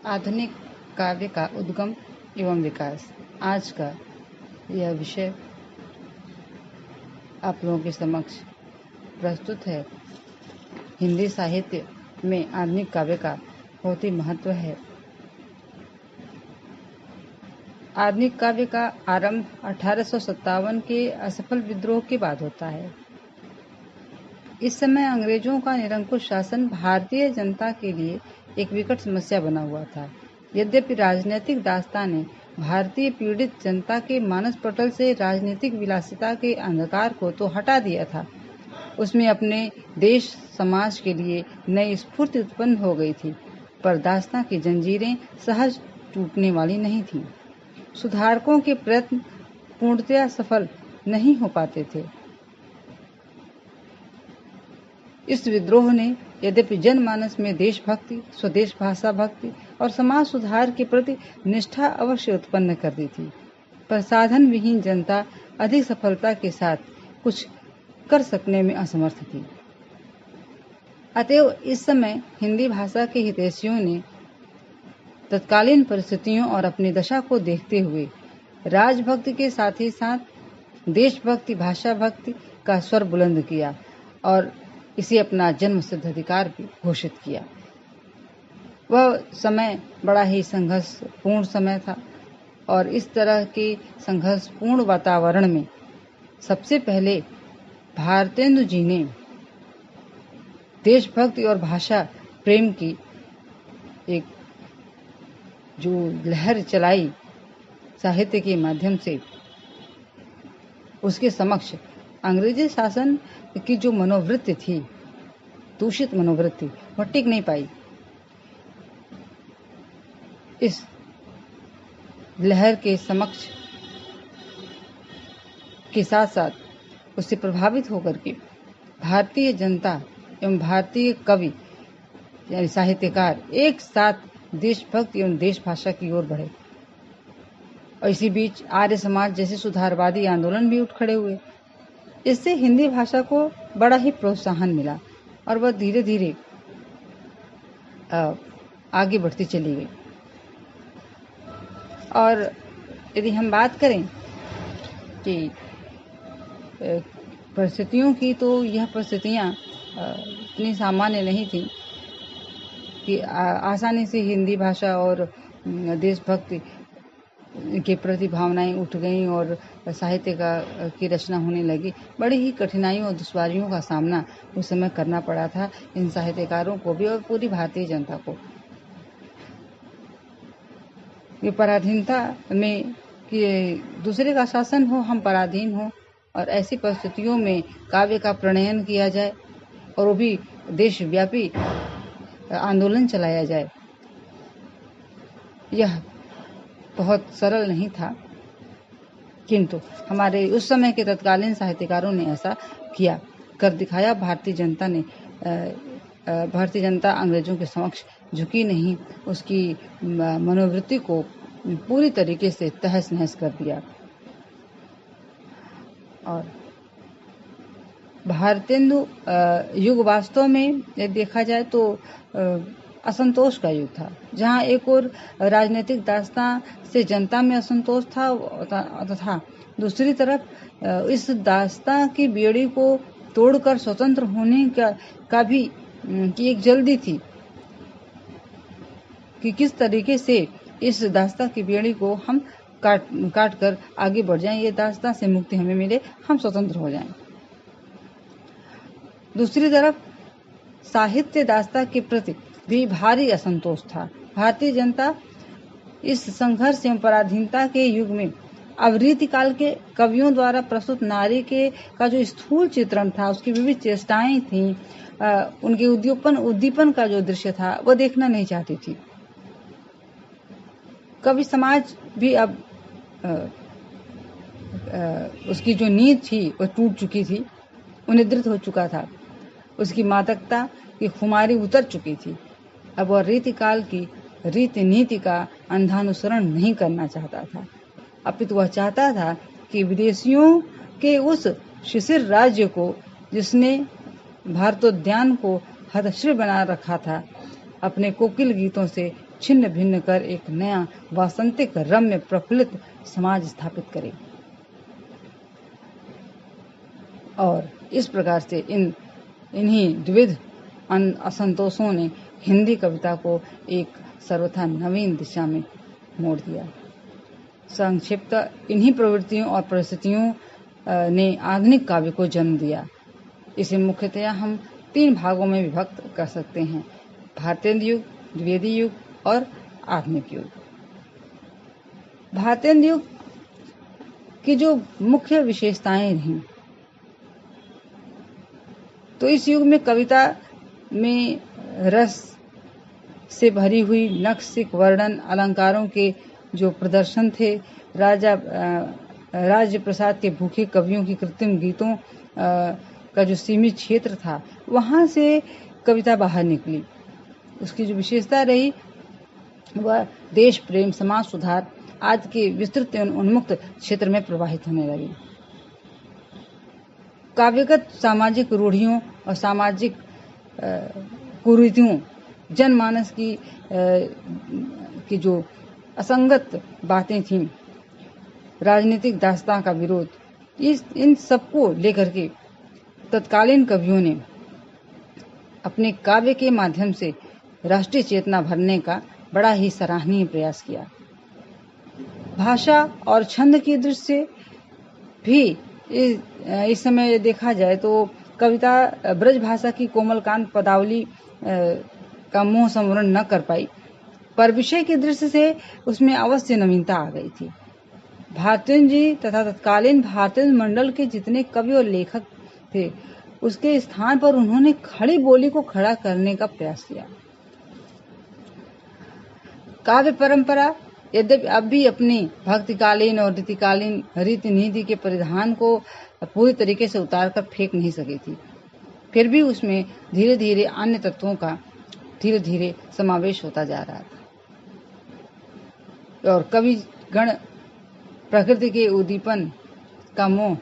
आधुनिक काव्य का उद्गम एवं विकास। आज का यह विषय आप लोगों के समक्ष प्रस्तुत है। हिंदी साहित्य में आधुनिक काव्य का बहुत ही महत्व है। आधुनिक काव्य का आरंभ 1857 के असफल विद्रोह के बाद होता है। इस समय अंग्रेजों का निरंकुश शासन भारतीय जनता के लिए एक विकट समस्या बना हुआ था। यद्यपि राजनीतिक दास्तां ने भारतीय पीड़ित जनता के मानस पटल से राजनीतिक विलासिता के अंधकार को तो हटा दिया था, उसमें अपने देश समाज के लिए नई स्फूर्ति उत्पन्न हो गई थी, पर दास्तां की जंजीरें सहज टूटने वाली नहीं थीं। सुधारकों के प्रयत्न पूर्णतया सफल नहीं हो पाते थे। इस विद्रोह ने यद्यपि जनमानस में देशभक्ति, स्वदेश भाषा भक्ति और समाज सुधार के प्रति निष्ठा अवश्य उत्पन्न कर दी थी, पर साधन विहीन जनता अधिक सफलता के साथ कुछ कर सकने में असमर्थ थी। अतएव इस समय हिंदी भाषा के हितैषियों ने तत्कालीन परिस्थितियों और अपनी दशा को देखते हुए राजभक्ति के साथ ही साथ देशभक्ति, भाषा भक्ति का स्वर बुलंद किया और इसे अपना जन्म सिद्ध अधिकार भी घोषित किया। वह समय बड़ा ही संघर्षपूर्ण समय था और इस तरह के संघर्षपूर्ण वातावरण में सबसे पहले भारतेंदु जी ने देशभक्ति और भाषा प्रेम की एक जो लहर चलाई साहित्य के माध्यम से, उसके समक्ष अंग्रेजी शासन की जो मनोवृत्ति थी, दूषित मनोवृत्ति, वह टिक नहीं पाई। इस लहर के समक्ष के साथ साथ उससे प्रभावित होकर के भारतीय जनता एवं भारतीय कवि यानी साहित्यकार एक साथ देशभक्त एवं देश भाषा की ओर बढ़े और इसी बीच आर्य समाज जैसे सुधारवादी आंदोलन भी उठ खड़े हुए। इससे हिंदी भाषा को बड़ा ही प्रोत्साहन मिला और वह धीरे धीरे आगे बढ़ती चली गई। और यदि हम बात करें कि परिस्थितियों की, तो यह परिस्थितियां इतनी सामान्य नहीं थी कि आसानी से हिंदी भाषा और देशभक्ति के प्रति भावनाएं उठ गईं और साहित्य की रचना होने लगी। बड़ी ही कठिनाइयों और दुश्वारियों का सामना उस समय करना पड़ा था इन साहित्यकारों को भी और पूरी भारतीय जनता को। ये पराधीनता में कि दूसरे का शासन हो, हम पराधीन हो, और ऐसी परिस्थितियों में काव्य का प्रणयन किया जाए और वो भी देशव्यापी आंदोलन चलाया जाए, यह बहुत सरल नहीं था। किंतु हमारे उस समय के तत्कालीन साहित्यकारों ने ऐसा किया, कर दिखाया। भारतीय जनता अंग्रेजों के समक्ष झुकी नहीं, उसकी मनोवृत्ति को पूरी तरीके से तहस नहस कर दिया। और भारतेंदु युग वास्तव में यदि देखा जाए तो असंतोष का युग था, जहां एक और राजनीतिक दास्तां से जनता में असंतोष था तथा दूसरी तरफ इस दास्तां की बेड़ी को तोड़कर स्वतंत्र होने का भी की एक जल्दी थी कि किस तरीके से इस दास्तां की बेड़ी को हम काट कर आगे बढ़ जाएं, ये दास्तां से मुक्ति हमें मिले, हम स्वतंत्र हो जाएं। दूसरी तरफ साहित्य दास्तां के प्रति भी भारी असंतोष था। भारतीय जनता इस संघर्ष एवं पराधीनता के युग में अब रीतिकाल के कवियों द्वारा प्रस्तुत नारी का जो स्थूल चित्रण था, उसकी विविध चेष्टाएं थीं, उनके उद्दीपन का जो दृश्य था, वह देखना नहीं चाहती थी। कवि समाज भी अब उसकी जो नींव थी वह टूट चुकी थी, उन्निद्रित हो चुका था, उसकी मादकता की खुमारी उतर चुकी थी। अब वह रीतिकाल की रीति नीति का अंधानुसरण नहीं करना चाहता था, अपितु वह चाहता था कि विदेशियों के उस शिशिर राज्य को, जिसने भारतोद्यान को हतश्री बना रखा था, अपने कोकिल गीतों से छिन्न भिन्न कर एक नया वासंतिक रम्य प्रफुल्लित समाज स्थापित करे। और इस प्रकार से इन्हीं द्विविध असंतोषों ने हिंदी कविता को एक सर्वथा नवीन दिशा में मोड़ दिया। संक्षिप्त इन्हीं प्रवृत्तियों और परिस्थितियों ने आधुनिक काव्य को जन्म दिया। इसे मुख्यतया हम 3 भागों में विभक्त कर सकते हैं: भारतेंद्र युग, द्विवेदी युग और आधुनिक युग। भारतेंद्र युग की जो मुख्य विशेषताएं रहीं, तो इस युग में कविता में रस से भरी हुई नक्सिक वर्णन, अलंकारों के जो प्रदर्शन थे, राज्य प्रसाद के भूखे कवियों की कृत्रिम गीतों का जो सीमित क्षेत्र था, वहां से कविता बाहर निकली। उसकी जो विशेषता रही वह देश प्रेम, समाज सुधार आज के विस्तृत एवं उन्मुक्त क्षेत्र में प्रवाहित होने लगी। काव्यगत सामाजिक रूढ़ियों और सामाजिक कुरीतियों, जनमानस की जो असंगत बातें थीं, राजनीतिक दास्तां का विरोध, इन सबको लेकर के तत्कालीन कवियों ने अपने काव्य के माध्यम से राष्ट्रीय चेतना भरने का बड़ा ही सराहनीय प्रयास किया। भाषा और छंद की दृष्टि से भी इस समय देखा जाए तो कविता ब्रज भाषा की कोमलकांत पदावली का मोह संवरण न कर पाई, पर विषय की दृष्टि से उसमें अवश्य नवीनता आ गई थी। भारतेंद्र जी तथा तत्कालीन भारतेंद्र मंडल के जितने कवि और लेखक थे, उसके स्थान पर उन्होंने खड़ी बोली को खड़ा करने का प्रयास किया। काव्य परंपरा यद्यपि अब भी अपनी भक्तिकालीन और रीतिकालीन रीति नीति के परिधान को पूरी तरीके से उतार कर फेंक नहीं सकी थी, फिर भी उसमें धीरे धीरे अन्य तत्वों का धीरे धीरे समावेश होता जा रहा था। और कवि गण प्रकृति के उद्दीपन का मोह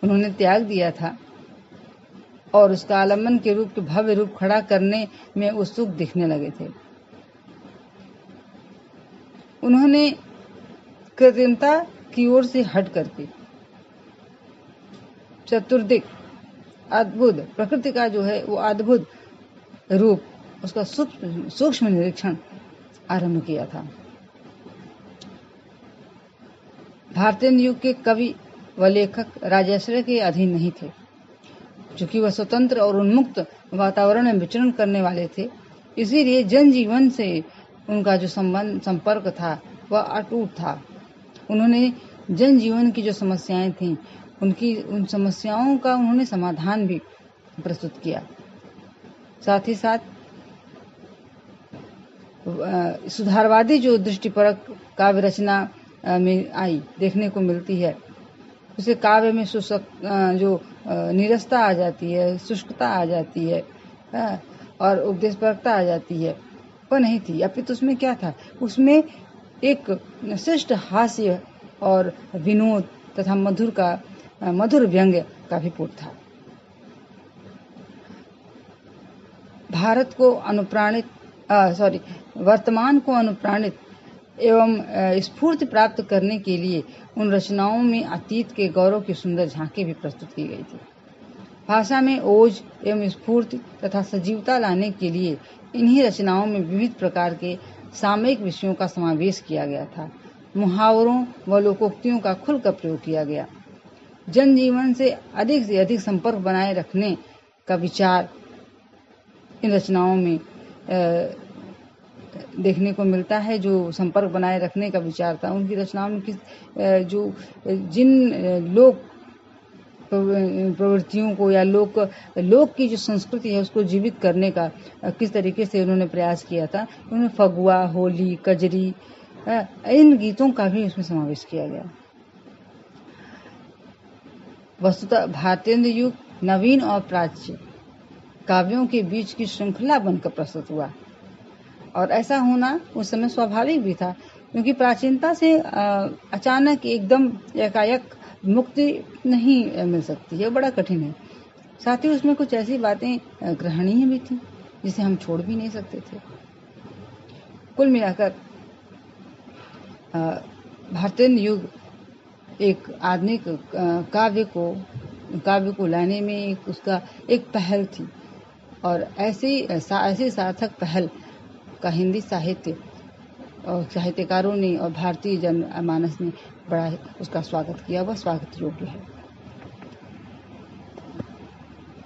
उन्होंने त्याग दिया था और उसका आलम्बन के रूप के भव्य रूप खड़ा करने में उत्सुक दिखने लगे थे। उन्होंने कृत्रिमता की ओर से हट करके चतुर्दिक अद्भुत प्रकृति का जो है वो अद्भुत रूप, उसका सूक्ष्म निरीक्षण आरंभ किया था। भारतेंद्र युग के कवि व लेखक राजाश्रय के अधीन नहीं थे, चूंकि वह स्वतंत्र और उन्मुक्त वातावरण में विचरण करने वाले थे, इसीलिए जनजीवन से उनका जो संपर्क था वह अटूट था। उन्होंने जनजीवन की जो समस्याएं थीं, उन समस्याओं का उन्होंने समाधान भी प्रस्तुत किया। साथ ही साथ सुधारवादी जो दृष्टिपरक काव्य रचना में आई देखने को मिलती है, उसे काव्य में जो नीरसता आ जाती है, शुष्कता आ जाती है और उपदेशपरकता आ जाती है, वह नहीं थी। अपितु उसमें क्या था? उसमें एक शिष्ट हास्य और विनोद तथा मधुर व्यंग्य का भी पुट था। वर्तमान को अनुप्राणित एवं स्फूर्ति प्राप्त करने के लिए उन रचनाओं में अतीत के गौरव की सुंदर झांकी भी प्रस्तुत की गई थी। भाषा में ओज एवं स्फूर्ति तथा सजीवता लाने के लिए इन्हीं रचनाओं में विविध प्रकार के सामयिक विषयों का समावेश किया गया था। मुहावरों व लोकोक्तियों का खुलकर प्रयोग किया गया। जनजीवन से अधिक संपर्क बनाए रखने का विचार इन रचनाओं में देखने को मिलता है। जो संपर्क बनाए रखने का विचार था उनकी रचनाओं में जिन लोक प्रवृत्तियों को या लोक की जो संस्कृति है उसको जीवित करने का किस तरीके से उन्होंने प्रयास किया था। उन्होंने फगुआ, होली, कजरी, इन गीतों का भी उसमें समावेश किया गया। वस्तुतः भारतेंद्र युग नवीन और प्राच्य काव्यों के बीच की श्रृंखला बनकर प्रस्तुत हुआ, और ऐसा होना उस समय स्वाभाविक भी था, क्योंकि प्राचीनता से अचानक एकदम एकाएक मुक्ति नहीं मिल सकती है, बड़ा कठिन है। साथ ही उसमें कुछ ऐसी बातें ग्रहणीय भी थी जिसे हम छोड़ भी नहीं सकते थे। कुल मिलाकर भारतीय युग एक आधुनिक काव्य को लाने में उसका एक पहल थी, और ऐसी सार्थक पहल का हिंदी साहित्य और साहित्यकारों ने और भारतीय जनमानस ने बड़ा उसका स्वागत किया, वह स्वागत योग्य है।